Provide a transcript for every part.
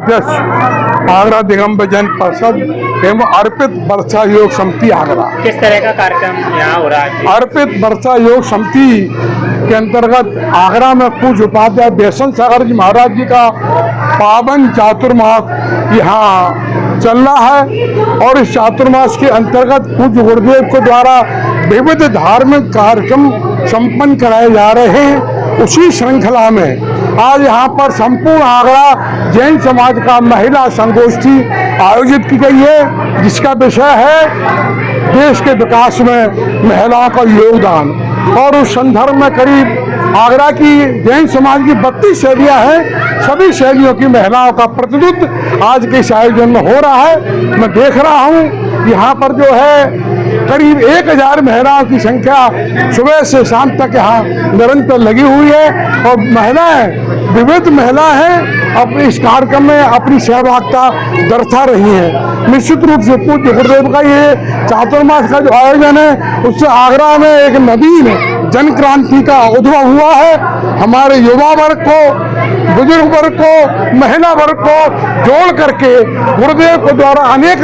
अध्यक्ष आगरा दिगंबर जैन परिषद एवं अर्पित वर्षा योग समिति आगरा। किस तरह का कार्यक्रम यहाँ हो रहा है? अर्पित वर्षा योग समिति के अंतर्गत आगरा में पूज्य उपाध्याय बेसन सागर जी महाराज जी का पावन चातुर्मास यहाँ चल रहा है और इस चातुर्मास के अंतर्गत पूज्य गुरुदेव के द्वारा विविध धार्मिक कार्यक्रम संपन्न कराए जा रहे हैं। उसी श्रृंखला में आज यहाँ पर संपूर्ण आगरा जैन समाज का महिला संगोष्ठी आयोजित की गई है, जिसका विषय है देश के विकास में महिलाओं का योगदान। और उस संदर्भ में करीब आगरा की जैन समाज की 32 शैलियाँ हैं, सभी शैलियों की महिलाओं का प्रतिनिधित्व आज के इस आयोजन में हो रहा है। मैं देख रहा हूँ यहाँ पर जो है करीब 1000 महिलाओं की संख्या सुबह से शाम तक यहाँ निरंतर लगी हुई है और महिलाएं विविध महिलाएं हैं अपने इस कार्यक्रम में अपनी सहभागिता दर्शा रही हैं। निश्चित रूप से पूज्य गुरुदेव का ये चातुर्मास का जो आयोजन है उससे आगरा में एक नवीन जन क्रांति का उद्भव हुआ है। हमारे युवा वर्ग को, बुजुर्ग वर्ग को, महिला वर्ग को जोड़ करके गुरुदेव के द्वारा अनेक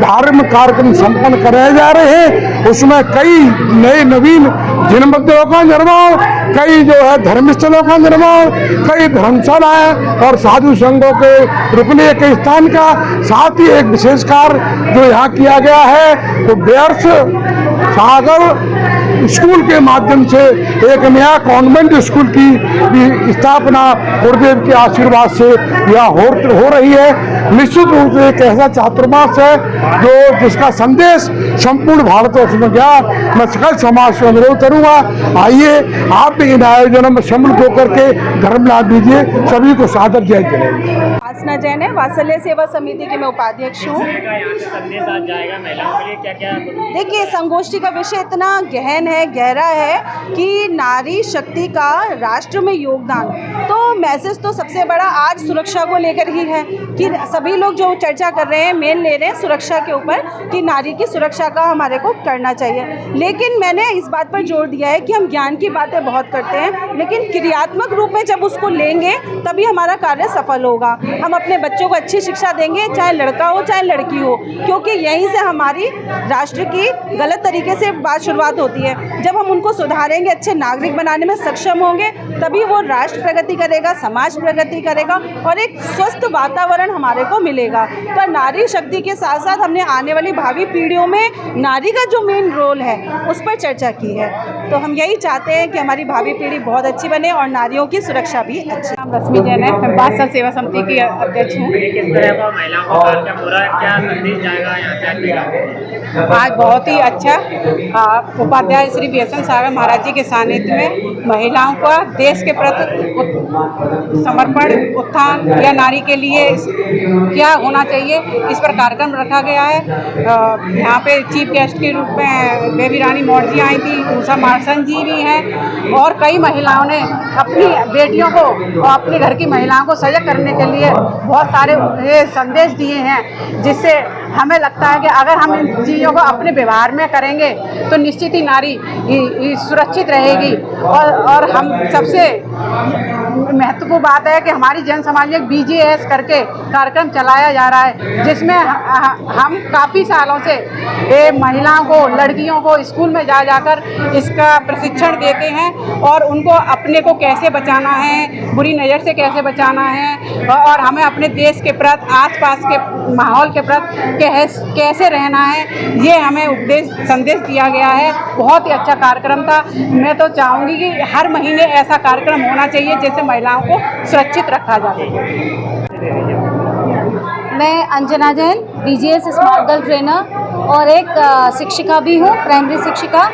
धार्मिक कार्यक्रम संपन्न कराए जा रहे हैं। उसमें कई नए नवीन जिन मंदिरों का निर्माण, कई जो है धर्मस्थलों का निर्माण, कई धर्मशालाएं और साधु संघों के रुकने के स्थान का, साथ ही एक विशेष कार्य जो यहाँ किया गया है वो बेर्स सागर स्कूल के माध्यम से एक नया कॉन्वेंट स्कूल की भी स्थापना गुरुदेव के आशीर्वाद से यहाँ हो रही है। निश्चित रूप से एक ऐसा चातुर्मास है जो जिसका संदेश संपूर्ण भारतवर्ष में गया। मैं सकल समाज से अनुरोध करूंगा, आइए आप भी इन आयोजनों में शामिल होकर के धर्म लाभ दीजिए। सभी को सादर जय जय। आसना जैन है, वात्सल्य सेवा समिति की मैं उपाध्यक्ष हूँ। संदेश आज जाएगा महिलाओं के लिए, क्या क्या? देखिए, संगोष्ठी का विषय इतना गहन है, गहरा है कि नारी शक्ति का राष्ट्र में योगदान। तो मैसेज तो सबसे बड़ा आज सुरक्षा को लेकर ही है कि सभी लोग जो चर्चा कर रहे हैं, मेन ले रहे हैं सुरक्षा के ऊपर कि नारी की सुरक्षा का हमारे को करना चाहिए। लेकिन मैंने इस बात पर जोर दिया है कि हम ज्ञान की बातें बहुत करते हैं, लेकिन क्रियात्मक रूप में जब उसको लेंगे तभी हमारा कार्य सफल होगा। हम अपने बच्चों को अच्छी शिक्षा देंगे, चाहे लड़का हो चाहे लड़की हो, क्योंकि यहीं से हमारी राष्ट्र की गलत तरीके से बात शुरुआत होती है। जब हम उनको सुधारेंगे, अच्छे नागरिक बनाने में सक्षम होंगे, तभी वो राष्ट्र प्रगति करेगा, समाज प्रगति करेगा और एक स्वस्थ वातावरण हमारे को मिलेगा। तो नारी शक्ति के साथ साथ हमने आने वाली भावी पीढ़ियों में नारी का जो मेन रोल है उस पर चर्चा की है। तो हम यही चाहते हैं कि हमारी भावी पीढ़ी बहुत अच्छी बने और नारियों की सुरक्षा भी अच्छी। नाम रश्मि जैन है, मैं वात्सल सेवा समिति की अध्यक्ष हूँ। किस तरह का महिलाओं का कार्यक्रम हो रहा है, क्या संदेश जाएगा यहाँ से? आज बहुत ही अच्छा उपाध्याय श्री बेसन सागर महाराज जी के सानिध्य में महिलाओं का देश के प्रति समर्पण, उत्थान या नारी के लिए क्या होना चाहिए, इस पर कार्यक्रम रखा गया है। यहाँ पे चीफ गेस्ट के रूप में बेबी रानी मौर्य जी आई थी, उषा मार्सन जी भी हैं और कई महिलाओं ने अपनी बेटियों को और अपने घर की महिलाओं को सजग करने के लिए बहुत सारे संदेश दिए हैं, जिससे हमें लगता है कि अगर हम इन चीज़ों को अपने व्यवहार में करेंगे तो निश्चित ही नारी सुरक्षित रहेगी। और हम सबसे महत्वपूर्ण बात है कि हमारी जन समाज में BJS करके कार्यक्रम चलाया जा रहा है, जिसमें हम काफ़ी सालों से महिलाओं को, लड़कियों को स्कूल में जाकर इसका प्रशिक्षण देते हैं और उनको अपने को कैसे बचाना है, बुरी नज़र से कैसे बचाना है और हमें अपने देश के प्रति, आसपास के माहौल के प्रति कैसे रहना है, ये हमें उपदेश संदेश दिया गया है। बहुत ही अच्छा कार्यक्रम था। मैं तो चाहूँगी कि हर महीने ऐसा कार्यक्रम होना चाहिए जिससे महिलाओं को सुरक्षित रखा जा सके। मैं Anjana Jain, BJS smart girl trainer और एक शिक्षिका भी हूँ, प्राइमरी शिक्षिका।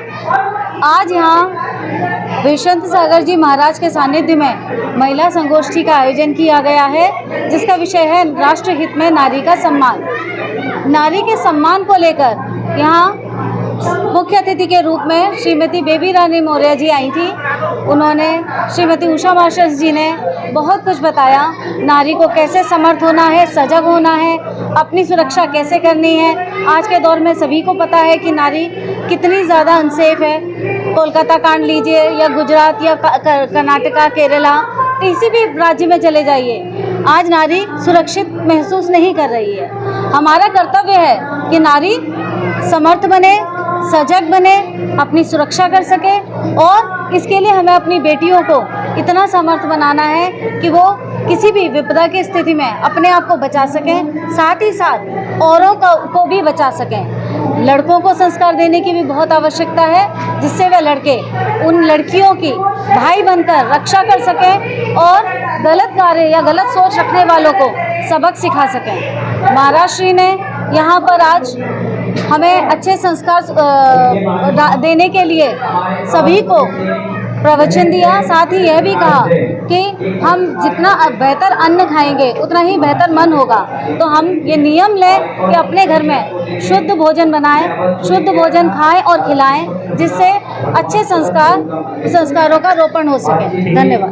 आज यहाँ बेसन सागर जी महाराज के सानिध्य में महिला संगोष्ठी का आयोजन किया गया है, जिसका विषय है राष्ट्र हित में नारी का सम्मान। नारी के सम्मान को लेकर यहाँ मुख्य अतिथि के रूप में श्रीमती बेबी रानी मौर्य जी आई थी। उन्होंने, श्रीमती उषा मार्शल जी ने बहुत कुछ बताया, नारी को कैसे समर्थ होना है, सजग होना है, अपनी सुरक्षा कैसे करनी है। आज के दौर में सभी को पता है कि नारी कितनी ज़्यादा अनसेफ है। कोलकाता कांड लीजिए या गुजरात या कर्नाटका, केरला, किसी भी राज्य में चले जाइए, आज नारी सुरक्षित महसूस नहीं कर रही है। हमारा कर्तव्य है कि नारी समर्थ बने, सजग बने, अपनी सुरक्षा कर सके और इसके लिए हमें अपनी बेटियों को इतना समर्थ बनाना है कि वो किसी भी विपदा की स्थिति में अपने आप को बचा सकें, साथ ही साथ औरों को भी बचा सकें। लड़कों को संस्कार देने की भी बहुत आवश्यकता है, जिससे वह लड़के उन लड़कियों की भाई बनकर रक्षा कर सकें और गलत कार्य या गलत सोच रखने वालों को सबक सिखा सकें। महाराष्ट्र ने यहाँ पर आज हमें अच्छे संस्कार देने के लिए सभी को प्रवचन दिया, साथ ही यह भी कहा कि हम जितना बेहतर अन्न खाएंगे उतना ही बेहतर मन होगा। तो हम ये नियम लें कि अपने घर में शुद्ध भोजन बनाएं, शुद्ध भोजन खाएं और खिलाएं, जिससे अच्छे संस्कारों का रोपण हो सके। धन्यवाद।